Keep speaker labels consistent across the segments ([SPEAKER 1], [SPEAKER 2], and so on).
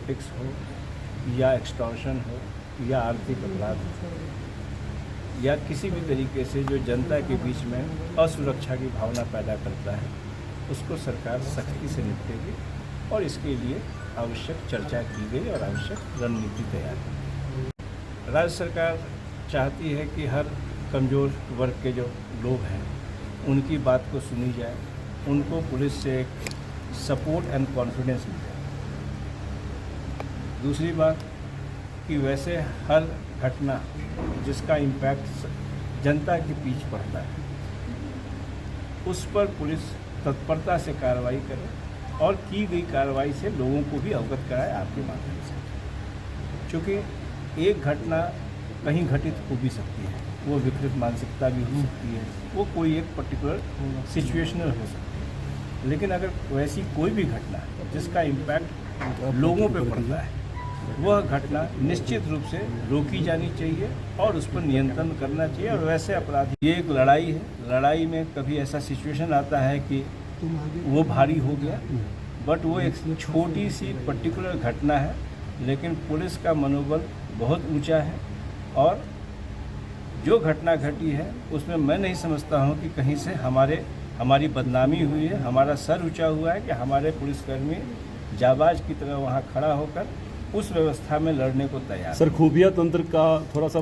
[SPEAKER 1] Narcotics हो या extortion हो या आर्थिक अपराध हो या किसी भी तरीके से जो जनता के बीच में असुरक्षा की भावना पैदा करता है, उसको सरकार सख्ती से निपटेगी और इसके लिए आवश्यक चर्चा की गई और आवश्यक रणनीति तैयार की गई। राज्य सरकार चाहती है कि हर कमज़ोर वर्ग के जो लोग हैं उनकी बात को सुनी जाए, उनको पुलिस से एक सपोर्ट एंड कॉन्फिडेंस मिले। दूसरी बात कि वैसे हर घटना जिसका इम्पैक्ट जनता के बीच पड़ता है उस पर पुलिस तत्परता से कार्रवाई करे और की गई कार्रवाई से लोगों को भी अवगत कराए आपके माध्यम से, क्योंकि एक घटना कहीं घटित हो भी सकती है, वो विकृत मानसिकता भी हो सकती है, वो कोई एक पर्टिकुलर सिचुएशनल हो सकती है, लेकिन अगर वैसी कोई भी घटना जिसका इम्पैक्ट लोगों पे पड़ता है वह घटना निश्चित रूप से रोकी जानी चाहिए और उस पर नियंत्रण करना चाहिए। और वैसे अपराधी, ये एक लड़ाई है, लड़ाई में कभी ऐसा सिचुएशन आता है कि वो भारी हो गया, बट वो एक छोटी सी पर्टिकुलर घटना है, लेकिन पुलिस का मनोबल बहुत ऊंचा है और जो घटना घटी है उसमें मैं नहीं समझता हूँ कि कहीं से हमारी बदनामी हुई है। हमारा सर ऊंचा हुआ है कि हमारे पुलिसकर्मी जाबाज की तरह वहाँ खड़ा होकर उस व्यवस्था में लड़ने को तैयार।
[SPEAKER 2] सर, खुफिया तंत्र का थोड़ा सा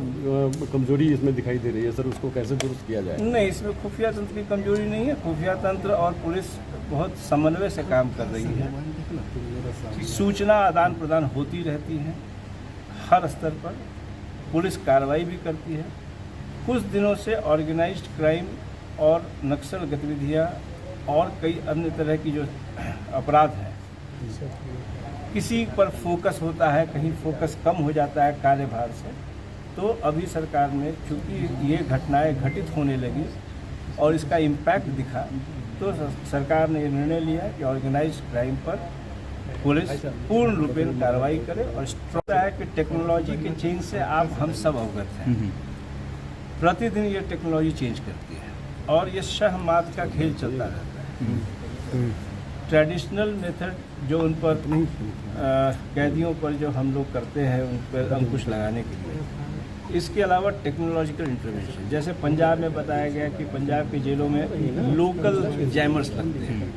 [SPEAKER 2] कमजोरी इसमें दिखाई दे रही है, सर उसको कैसे दुरुस्त किया जाए?
[SPEAKER 1] नहीं, इसमें खुफिया तंत्र की कमजोरी नहीं है। खुफिया तंत्र और पुलिस बहुत समन्वय से काम कर रही है, सूचना आदान प्रदान होती रहती है हर स्तर पर, पुलिस कार्रवाई भी करती है। कुछ दिनों से ऑर्गेनाइज्ड क्राइम और नक्सल गतिविधियाँ और कई अन्य तरह की जो अपराध हैं, किसी पर फोकस होता है, कहीं फोकस कम हो जाता है कार्यभार से, तो अभी सरकार ने चूँकि ये घटनाएं घटित होने लगी और इसका इम्पैक्ट दिखा, तो सरकार ने ये निर्णय लिया कि ऑर्गेनाइज्ड क्राइम पर पुलिस पूर्ण रूपेण कार्रवाई करे। और स्ट्रॉन्ग है कि टेक्नोलॉजी के चेंज से आप हम सब अवगत हैं, प्रतिदिन ये टेक्नोलॉजी चेंज करती है और ये शह मात का खेल चलता रहता है। ट्रेडिशनल मेथड जो उन पर कैदियों पर जो हम लोग करते हैं उन पर अंकुश लगाने के लिए, इसके अलावा टेक्नोलॉजिकल इंटरवेंशन, जैसे पंजाब में बताया गया कि पंजाब की जेलों में लोकल जैमर्स लगते हैं,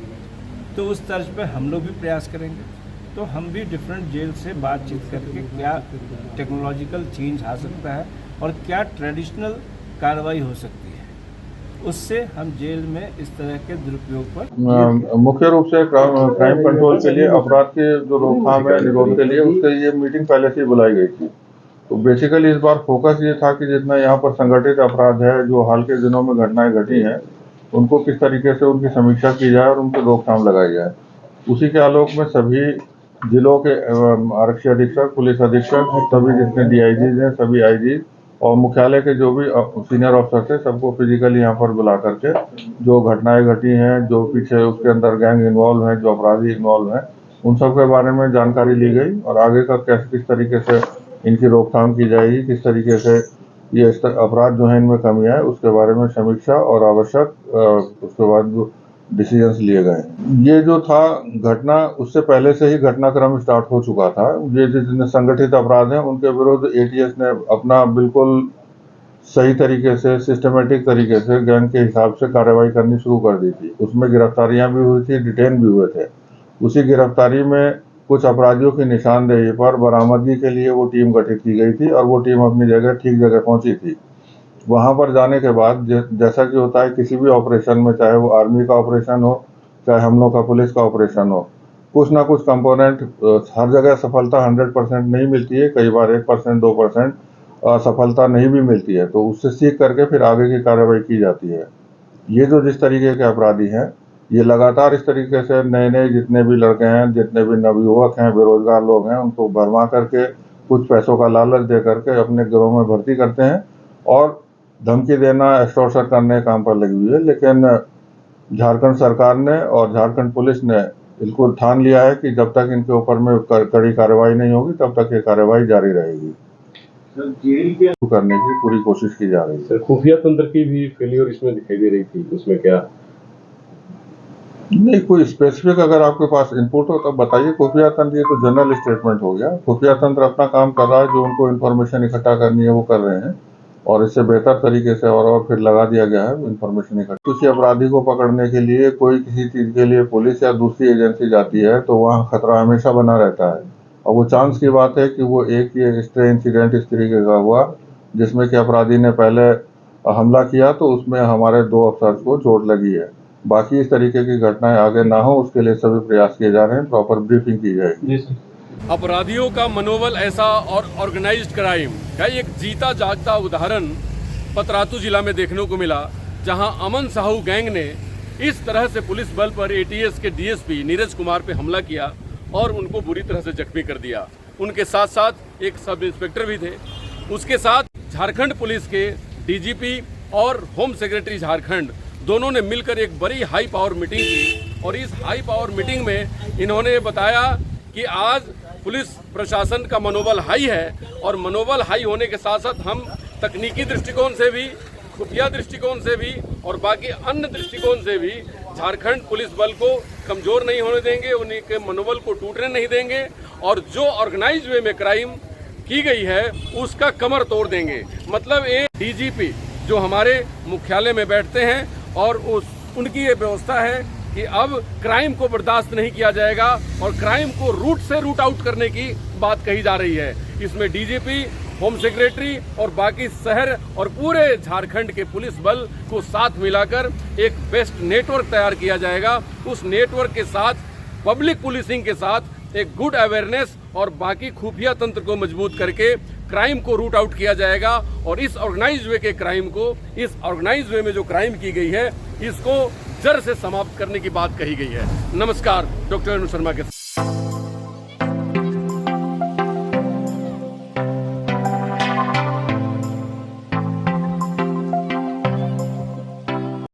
[SPEAKER 1] तो उस तर्ज पर हम लोग भी प्रयास करेंगे। तो हम भी डिफरेंट जेल से बातचीत करके क्या टेक्नोलॉजिकल चेंज आ सकता है और क्या ट्रेडिशनल कार्रवाई हो सकती है, उससे हम जेल में इस तरह के दुरुपयोग पर
[SPEAKER 3] मुख्य रूप से क्राइम कंट्रोल के लिए, अपराध के जो रोकथाम है, निरोध के लिए, उसके ये मीटिंग पहले से ही बुलाई गई थी। तो बेसिकली इस बार फोकस ये था कि जितना यहाँ पर संगठित अपराध है, जो हाल के दिनों में घटनाएं घटी हैं, उनको किस तरीके से उनकी समीक्षा की जाए और उनकी रोकथाम लगाई जाए। उसी के आलोक में सभी जिलों के आरक्षी अधीक्षक, पुलिस अधीक्षक, सभी जितने DIGs हैं, सभी IG और मुख्यालय के जो भी सीनियर ऑफिसर थे, सबको फिजिकली यहाँ पर बुला करके जो घटनाएं घटी हैं, जो पीछे उसके अंदर गैंग इन्वॉल्व हैं, जो अपराधी इन्वॉल्व हैं, उन सब के बारे में जानकारी ली गई और आगे का किस तरीके से इनकी रोकथाम की जाएगी, किस तरीके से ये अपराध जो है इनमें कमी है, उसके बारे में समीक्षा और आवश्यक उसके बाद डिसीजंस लिए गए। ये जो था घटना, उससे पहले से ही घटनाक्रम स्टार्ट हो चुका था। ये जितने संगठित अपराध हैं उनके विरुद्ध ATS ने अपना बिल्कुल सही तरीके से, सिस्टमेटिक तरीके से गैंग के हिसाब से कार्रवाई करनी शुरू कर दी थी। उसमें गिरफ्तारियां भी हुई थी, डिटेन भी हुए थे। उसी गिरफ्तारी में कुछ अपराधियों की निशानदेही पर बरामदगी के लिए वो टीम गठित की गई थी और वो टीम अपनी जगह ठीक जगह पहुंची थी। वहां पर जाने के बाद जैसा कि होता है किसी भी ऑपरेशन में, चाहे वो आर्मी का ऑपरेशन हो, चाहे हम लोग का पुलिस का ऑपरेशन हो, कुछ ना कुछ कंपोनेंट, हर जगह सफलता 100% नहीं मिलती है, कई बार 1%, 2% सफलता नहीं भी मिलती है, तो उससे सीख करके फिर आगे की कार्रवाई की जाती है। ये जो जिस तरीके के अपराधी हैं, ये लगातार इस तरीके से नए जितने भी लड़के हैं, जितने भी नवयुवक हैं, बेरोजगार लोग हैं, उनको भरमा करके कुछ पैसों का लालच दे करके अपने गिरोह में भर्ती करते हैं और धमकी देना, एक्सटॉर्शन करने के काम पर लगी हुई है। लेकिन झारखंड सरकार ने और झारखंड पुलिस ने बिल्कुल ठान लिया है कि जब तक इनके ऊपर में कड़ी कार्रवाई नहीं होगी तब तक ये कार्रवाई जारी रहेगी। जेल के करने की पूरी कोशिश की जा रही है।
[SPEAKER 2] सर, खुफिया तंत्र की भी फेलियर इसमें दिखाई दे रही थी, उसमें क्या?
[SPEAKER 3] नहीं, कोई स्पेसिफिक अगर आपके पास इनपुट हो तब बताइए। खुफिया तंत्र ये तो जनरल स्टेटमेंट हो गया। खुफिया तंत्र अपना काम कर रहा है, जो उनको इन्फॉर्मेशन इकट्ठा करनी है वो कर रहे हैं, और इससे बेहतर तरीके से और फिर लगा दिया गया है इन्फॉर्मेशन इकट्ठा। किसी अपराधी को पकड़ने के लिए कोई किसी चीज़ के लिए पुलिस या दूसरी एजेंसी जाती है तो वहाँ खतरा हमेशा बना रहता है, और वो चांस की बात है कि वो एक ये इंसिडेंट इस तरीके का हुआ जिसमें कि अपराधी ने पहले हमला किया तो उसमें हमारे 2 अफसर्स को चोट लगी है। बाकी इस तरीके की घटनाएं आगे ना हो उसके लिए सभी प्रयास किए जा रहे हैं, प्रॉपर ब्रीफिंग की जाएगी।
[SPEAKER 2] अपराधियों का मनोबल ऐसा और ऑर्गेनाइज्ड क्राइम का एक जीता जागता उदाहरण पतरातू जिला में देखने को मिला, जहां अमन साहू गैंग ने इस तरह से पुलिस बल पर एटीएस के डीएसपी नीरज कुमार पे हमला किया और उनको बुरी तरह से जख्मी कर दिया। उनके साथ साथ एक सब इंस्पेक्टर भी थे। उसके साथ झारखंड पुलिस के डीजीपी और होम सेक्रेटरी झारखंड दोनों ने मिलकर एक बड़ी हाई पावर मीटिंग की, और इस हाई पावर मीटिंग में इन्होंने बताया कि आज पुलिस प्रशासन का मनोबल हाई है, और मनोबल हाई होने के साथ साथ हम तकनीकी दृष्टिकोण से भी, खुफिया दृष्टिकोण से भी और बाकी अन्य दृष्टिकोण से भी झारखंड पुलिस बल को कमजोर नहीं होने देंगे, उन्हीं के मनोबल को टूटने नहीं देंगे, और जो ऑर्गेनाइज्ड वे में क्राइम की गई है उसका कमर तोड़ देंगे। मतलब एक डीजीपी जो हमारे मुख्यालय में बैठते हैं, और उनकी ये व्यवस्था है कि अब क्राइम को बर्दाश्त नहीं किया जाएगा, और क्राइम को रूट से रूट आउट करने की बात कही जा रही है। इसमें डीजीपी, होम सेक्रेटरी और बाकी शहर और पूरे झारखंड के पुलिस बल को साथ मिलाकर एक बेस्ट नेटवर्क तैयार किया जाएगा। उस नेटवर्क के साथ पब्लिक पुलिसिंग के साथ एक गुड अवेयरनेस और बाकी खुफिया तंत्र को मजबूत करके क्राइम को रूट आउट किया जाएगा, और इस ऑर्गेनाइज्ड वे के क्राइम को, इस ऑर्गेनाइज्ड वे में जो क्राइम की गई है इसको जड़ से समाप्त करने की बात कही गई है। नमस्कार, डॉक्टर अनु शर्मा के